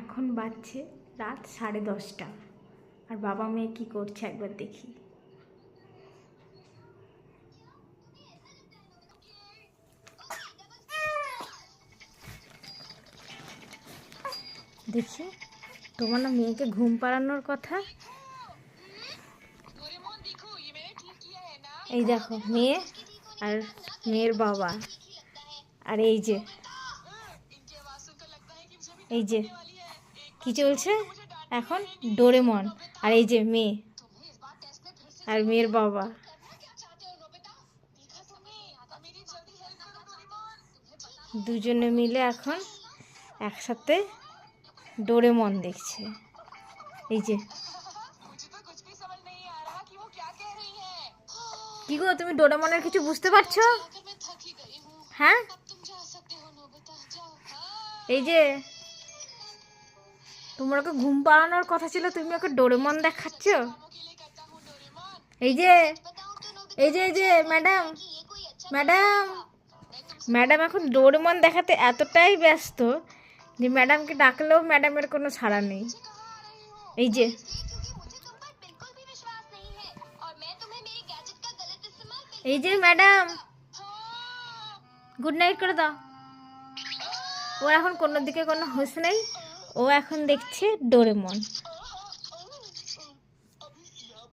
এখন বাজছে রাত 10:30 আর বাবা মেয়ে কি করছে একবার দেখি। দেখি তোমার না মেয়েকে ঘুম পাড়ানোর কথা। এই দেখো মেয়ে আর মেয়ের বাবা, আর এই যে কি চলছে এখন, ডোরেমন। আর এই যে মেয়ে আর মেয়ের বাবা, দুজনে মিলে এখন একসাথে ডোরেমন দেখছে। এই যে কি গো, তুমি ডোরেমনের কিছু বুঝতে পারছো? হ্যাঁ, এই যে তোমার ওকে ঘুম পাড়ানোর কথা ছিল, তুমি ওকে ডোরেমন দেখাচ্ছ। এই যে এই যে এই যে ম্যাডাম ম্যাডাম ম্যাডাম এখন ডোরেমন দেখাতে এতটাই ব্যস্ত যে ম্যাডামকে ডাকলেও ম্যাডামের কোনো সাড়া নেই। এই যে এই যে ম্যাডাম, গুড নাইট করে দাও। ও এখন কোনো দিকে কোনো হুঁশ নেই, ও এখন দেখছে ডোরেমন।